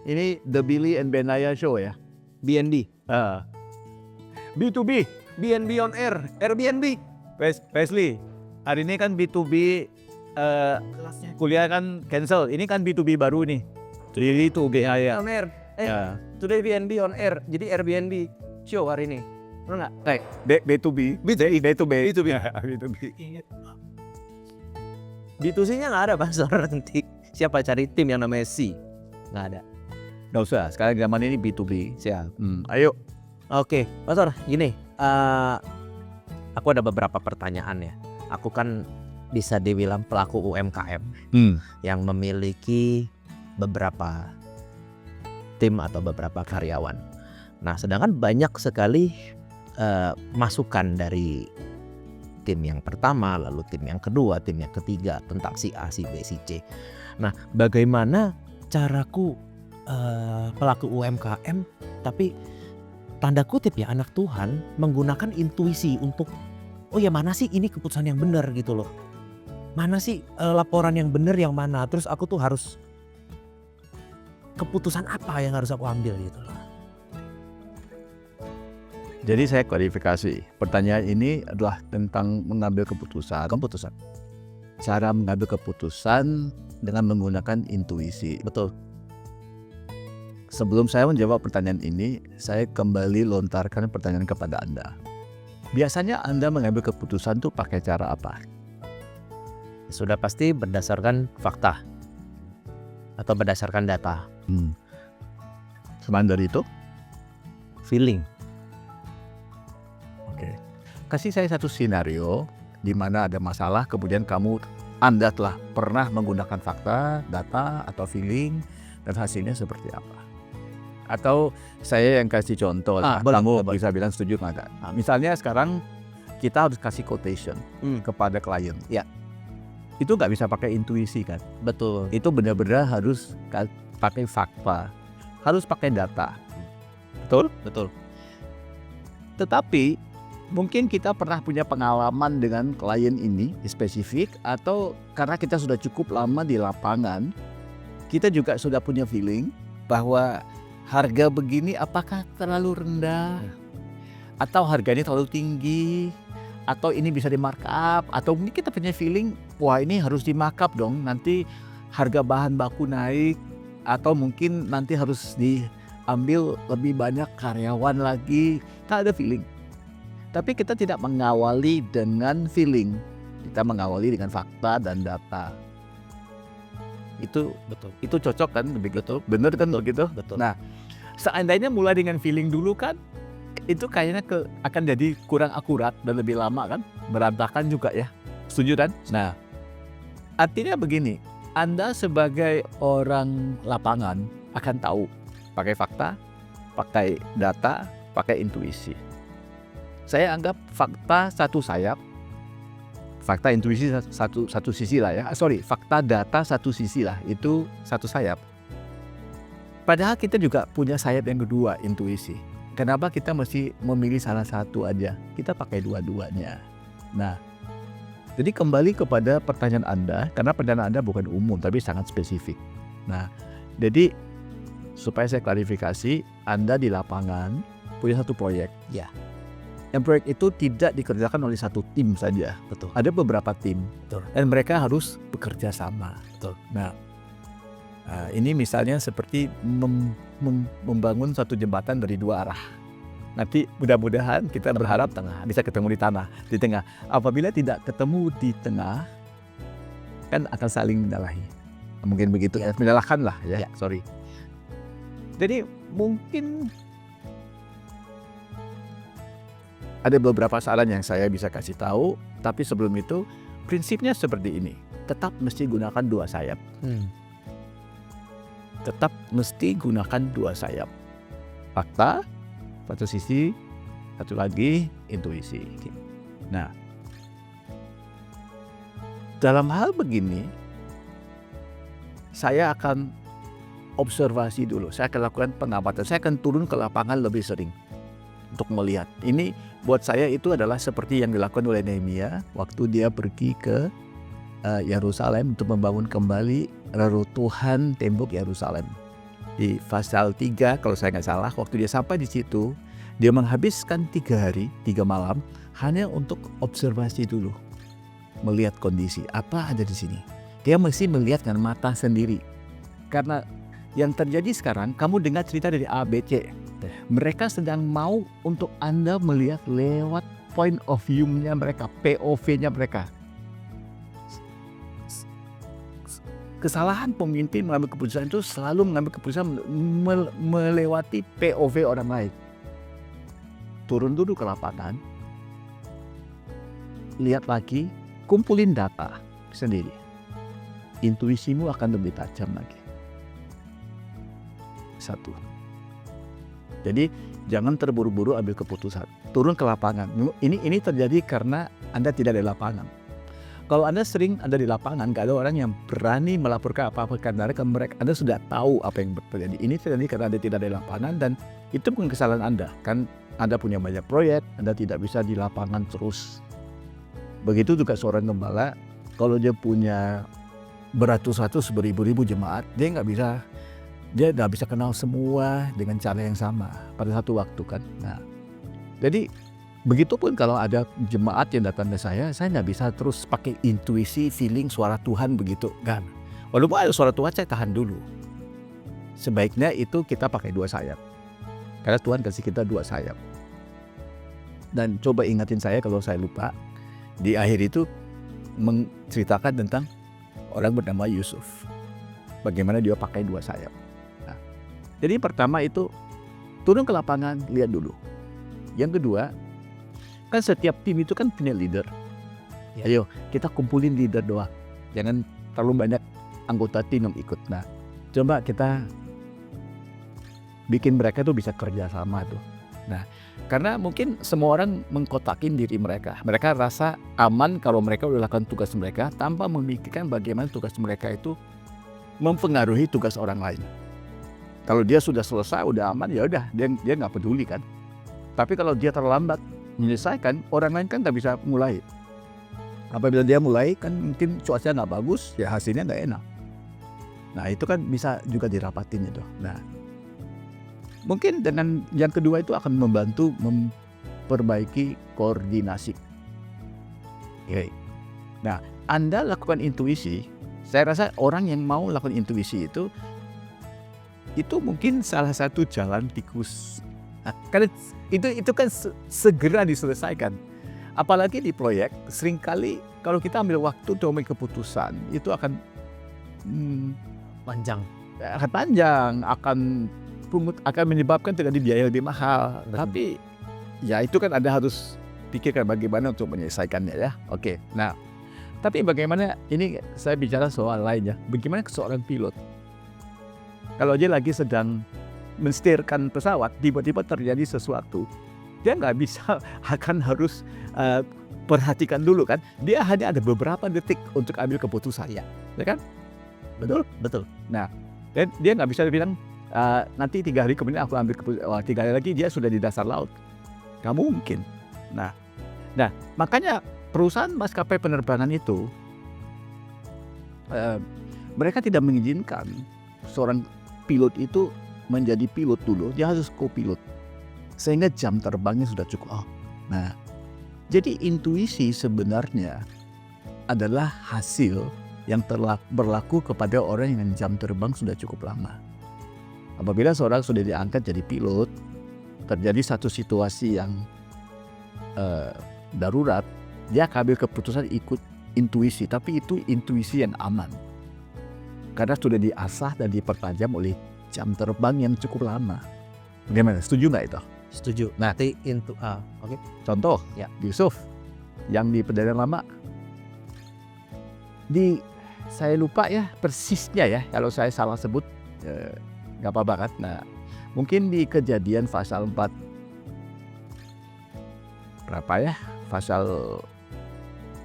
Ini The Billy and Benaya Show ya. BNB. B2B. BNB on air. Airbnb. Wesley, hari ini kan B2B kuliah kan cancel. Ini kan B2B baru nih. Jadi itu BNB. On air. Ya. Today BNB on air. Jadi Airbnb show hari ini. Benar nggak? B2B. B2B. B2B. B2B. B2C-nya nggak ada Pastor nanti. Siapa cari tim yang namanya C? Nggak ada. Nggak usah, sekarang zaman ini B2B. Siap. Ayo. Oke, Pastor, gini. Aku ada beberapa pertanyaan ya. Aku kan bisa dibilang pelaku UMKM yang memiliki beberapa tim atau beberapa karyawan. Nah, sedangkan banyak sekali masukan dari tim yang pertama, lalu tim yang kedua, tim yang ketiga tentang si A, si B, si C. Nah, bagaimana caraku pelaku UMKM tapi tanda kutip ya anak Tuhan menggunakan intuisi untuk oh ya mana sih ini keputusan yang benar gitu loh. Mana sih laporan yang benar yang mana? Terus aku tuh harus keputusan apa yang harus aku ambil gitu loh. Jadi saya klarifikasi. Pertanyaan ini adalah tentang mengambil keputusan. Cara mengambil keputusan dengan menggunakan intuisi. Betul. Sebelum saya menjawab pertanyaan ini, saya kembali lontarkan pertanyaan kepada Anda. Biasanya Anda mengambil keputusan tuh pakai cara apa? Sudah pasti berdasarkan fakta atau berdasarkan data. Selain dari itu? Feeling. Oke. Kasih saya satu skenario di mana ada masalah, kemudian Anda telah pernah menggunakan fakta, data, atau feeling, dan hasilnya seperti apa? Atau saya yang kasih contoh, kamu bisa bilang setuju nggak? Nah, misalnya sekarang kita harus kasih quotation kepada klien. Ya. Itu nggak bisa pakai intuisi kan? Betul. Itu benar-benar harus pakai fakta, harus pakai data. Betul? Betul. Tetapi mungkin kita pernah punya pengalaman dengan klien ini spesifik, atau karena kita sudah cukup lama di lapangan, kita juga sudah punya feeling bahwa harga begini apakah terlalu rendah, atau harganya terlalu tinggi, atau ini bisa di markup, atau mungkin kita punya feeling wah ini harus di markup dong, nanti harga bahan baku naik, atau mungkin nanti harus diambil lebih banyak karyawan lagi. Kita ada feeling, tapi kita tidak mengawali dengan feeling, kita mengawali dengan fakta dan data. Itu Betul. Itu cocok kan begitu? Bener kan begitu? Betul. Nah, seandainya mulai dengan feeling dulu kan, itu kayaknya akan jadi kurang akurat dan lebih lama kan, berantakan juga ya. Setuju kan? Nah, artinya begini, Anda sebagai orang lapangan akan tahu pakai fakta, pakai data, pakai intuisi. Saya anggap fakta satu sayap, fakta intuisi satu sisi lah ya. Fakta data satu sisi lah, itu satu sayap. Padahal kita juga punya sayap yang kedua, intuisi. Kenapa kita mesti memilih salah satu aja? Kita pakai dua-duanya. Nah, jadi kembali kepada pertanyaan Anda, karena pertanyaan Anda bukan umum tapi sangat spesifik. Nah, jadi supaya saya klarifikasi, Anda di lapangan punya satu proyek. Ya. Yang proyek itu tidak dikerjakan oleh satu tim saja. Betul. Ada beberapa tim. Betul. Dan mereka harus bekerja sama. Betul. Nah, ini misalnya seperti membangun satu jembatan dari dua arah. Nanti mudah-mudahan kita berharap bisa ketemu di tengah. Apabila tidak ketemu di tengah, kan akan saling menyalahi. Mungkin begitu ya, menyalahkan lah ya. Sorry. Jadi mungkin ada beberapa saran yang saya bisa kasih tahu, tapi sebelum itu prinsipnya seperti ini. Tetap mesti gunakan dua sayap. Tetap mesti gunakan dua sayap. Fakta satu sisi, satu lagi intuisi. Nah, dalam hal begini, saya akan observasi dulu. Saya akan lakukan pengamatan. Saya akan turun ke lapangan lebih sering untuk melihat. Ini buat saya itu adalah seperti yang dilakukan oleh Nehemia waktu dia pergi ke Yerusalem untuk membangun kembali reruntuhan tembok Yerusalem. di pasal 3 kalau saya nggak salah, waktu dia sampai di situ, dia menghabiskan 3 hari, 3 malam hanya untuk observasi dulu, melihat kondisi apa ada di sini. Dia mesti melihat dengan mata sendiri. Karena yang terjadi sekarang, kamu dengar cerita dari A, B, C. Mereka sedang mau untuk Anda melihat lewat point of view-nya mereka, POV-nya mereka. Kesalahan pemimpin mengambil keputusan itu selalu mengambil keputusan melewati POV orang lain. Turun dulu ke lapangan, lihat lagi, kumpulin data sendiri. Intuisimu akan lebih tajam lagi. Satu. Jadi jangan terburu-buru ambil keputusan. Turun ke lapangan. Ini terjadi karena Anda tidak ada di lapangan. Kalau Anda sering ada di lapangan, gak ada orang yang berani melaporkan apa-apa karena Anda sudah tahu apa yang terjadi. Ini terjadi karena Anda tidak ada di lapangan dan itu bukan kesalahan Anda. Kan Anda punya banyak proyek, Anda tidak bisa di lapangan terus. Begitu juga seorang gembala, kalau dia punya beratus-ratus, beribu-ribu jemaat, dia nggak bisa kenal semua dengan cara yang sama pada satu waktu kan. Nah, jadi begitupun kalau ada jemaat yang datang ke saya nggak bisa terus pakai intuisi, feeling, suara Tuhan begitu kan. Walaupun ada suara Tuhan, saya tahan dulu. Sebaiknya itu kita pakai 2 sayap. Karena Tuhan kasih kita 2 sayap. Dan coba ingatin saya kalau saya lupa. Di akhir itu menceritakan tentang orang bernama Yusuf. Bagaimana dia pakai 2 sayap. Nah, jadi pertama itu turun ke lapangan, lihat dulu. Yang kedua, kan setiap tim itu kan punya leader. Ya. Ayo kita kumpulin leader doang. Jangan terlalu banyak anggota tim yang ikut. Nah, coba kita bikin mereka tuh bisa kerja sama tuh. Nah, karena mungkin semua orang mengkotakin diri mereka. Mereka rasa aman kalau mereka udah lakukan tugas mereka tanpa memikirkan bagaimana tugas mereka itu mempengaruhi tugas orang lain. Kalau dia sudah selesai, udah aman, ya udah dia nggak peduli kan. Tapi kalau dia terlambat menyelesaikan, orang lain kan nggak bisa mulai. Apabila dia mulai kan mungkin cuaca nggak bagus, ya hasilnya nggak enak. Nah itu kan bisa juga dirapatin itu. Nah mungkin dengan yang kedua itu akan membantu memperbaiki koordinasi. Oke. Nah Anda lakukan intuisi, saya rasa orang yang mau lakukan intuisi itu mungkin salah satu jalan tikus. Nah, karena itu kan segera diselesaikan. Apalagi di proyek, seringkali kalau kita ambil waktu untuk mengambil keputusan, itu akan Panjang. akan menyebabkan terjadi biaya lebih mahal. Tapi ya itu kan Anda harus pikirkan bagaimana untuk menyelesaikannya ya. Oke. Nah, tapi bagaimana ini saya bicara soal lainnya. Bagaimana seorang pilot? Kalau dia lagi sedang mensetirkan pesawat, tiba-tiba terjadi sesuatu, dia nggak bisa akan harus perhatikan dulu kan. Dia hanya ada beberapa detik untuk ambil keputusan, ya kan? Betul. Nah, dan dia nggak bisa bilang nanti 3 hari kemudian aku ambil keputusan. 3 hari lagi dia sudah di dasar laut. Nggak mungkin. Nah, makanya perusahaan maskapai penerbangan itu mereka tidak mengizinkan seorang pilot itu menjadi pilot dulu, dia harus co-pilot sehingga jam terbangnya sudah cukup. Nah, jadi intuisi sebenarnya adalah hasil yang berlaku kepada orang yang jam terbang sudah cukup lama. Apabila seorang sudah diangkat jadi pilot, terjadi satu situasi yang darurat, dia akan ambil keputusan ikut intuisi, tapi itu intuisi yang aman. Karena sudah diasah dan dipertajam oleh jam terbang yang cukup lama. Bagaimana? Setuju nggak itu? Setuju. Nanti oke. Contoh, Ya. Yusuf yang di Perjanjian Lama. Saya lupa ya persisnya ya, kalau saya salah sebut nggak apa-apa kan. Nah, mungkin di Kejadian pasal 4 berapa ya? Pasal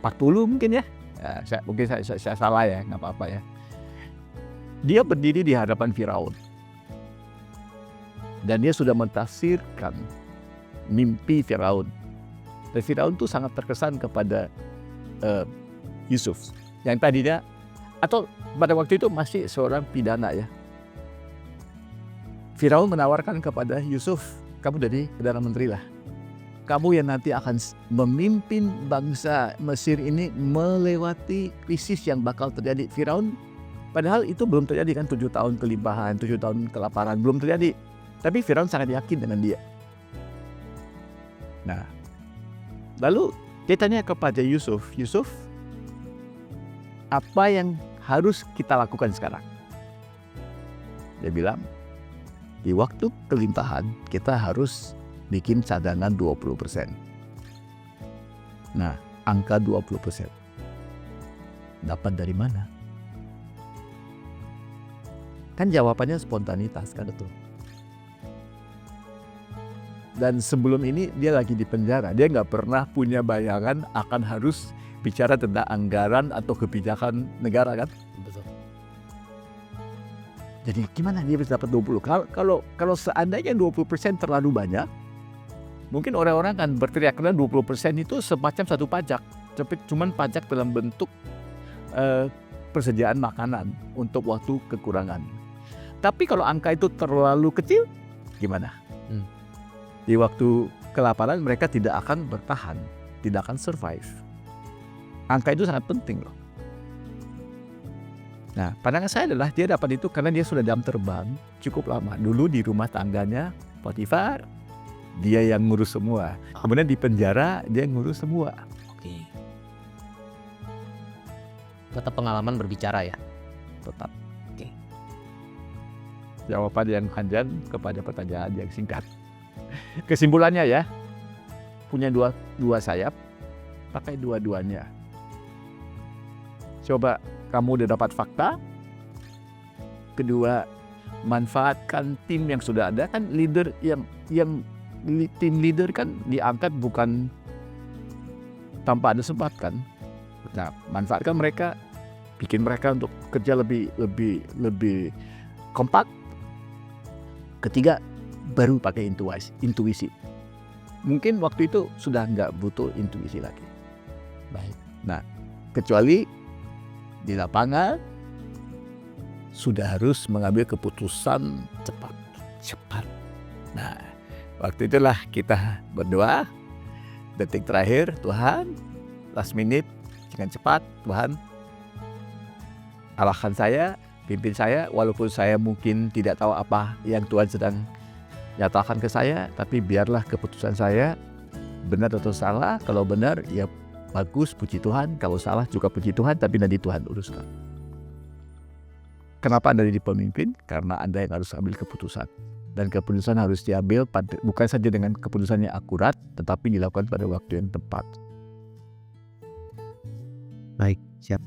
40 mungkin ya. Mungkin saya salah ya, nggak apa-apa ya. Dia berdiri di hadapan Firaun. Dan dia sudah mentafsirkan mimpi Firaun. Dan Firaun itu sangat terkesan kepada Yusuf. Yang tadinya, atau pada waktu itu masih seorang pidana ya. Firaun menawarkan kepada Yusuf, kamu jadi Perdana Menteri lah. Kamu yang nanti akan memimpin bangsa Mesir ini melewati krisis yang bakal terjadi. Firaun, padahal itu belum terjadi kan, 7 tahun kelimpahan, 7 tahun kelaparan, belum terjadi. Tapi Firaun sangat yakin dengan dia. Nah, lalu dia tanya kepada Yusuf, Yusuf, apa yang harus kita lakukan sekarang? Dia bilang, di waktu kelimpahan kita harus bikin cadangan 20%. Nah, angka 20%. Dapat dari mana? Kan jawabannya spontanitas kan itu. Dan sebelum ini dia lagi di penjara. Dia nggak pernah punya bayangan akan harus bicara tentang anggaran atau kebijakan negara kan. Betul. Jadi gimana dia bisa dapat 20? Kalau seandainya 20% terlalu banyak, mungkin orang-orang kan berteriak karena 20% itu semacam satu pajak. Tapi cuman pajak dalam bentuk persediaan makanan untuk waktu kekurangan. Tapi kalau angka itu terlalu kecil, gimana? Di waktu kelaparan mereka tidak akan bertahan, tidak akan survive. Angka itu sangat penting loh. Nah, pandangan saya adalah dia dapat itu karena dia sudah jam terbang cukup lama. Dulu di rumah tangganya Potifar, dia yang ngurus semua. Kemudian di penjara, dia ngurus semua. Oke. Tetap pengalaman berbicara ya. Tetap. Oke. Jawaban yang panjang kepada pertanyaan yang singkat. Kesimpulannya ya, punya dua sayap, pakai dua-duanya. Coba kamu udah dapat fakta. Kedua, manfaatkan tim yang sudah ada. Kan leader yang tim leader kan diangkat bukan tanpa ada sebab kan. Nah, manfaatkan mereka, bikin mereka untuk kerja lebih kompak. Ketiga, baru pakai intuisi. Mungkin waktu itu sudah nggak butuh intuisi lagi. Baik. Nah, kecuali di lapangan sudah harus mengambil keputusan cepat. Nah, waktu itulah kita berdoa. Detik terakhir, Tuhan, last minute, dengan cepat, Tuhan, arahkan saya, pimpin saya, walaupun saya mungkin tidak tahu apa yang Tuhan sedang nyatakan ke saya, tapi biarlah keputusan saya benar atau salah. Kalau benar, ya bagus, puji Tuhan. Kalau salah juga puji Tuhan, tapi nanti Tuhan uruskan. Kenapa Anda jadi pemimpin? Karena Anda yang harus ambil keputusan. Dan keputusan harus diambil bukan saja dengan keputusan yang akurat, tetapi dilakukan pada waktu yang tepat. Baik, siap.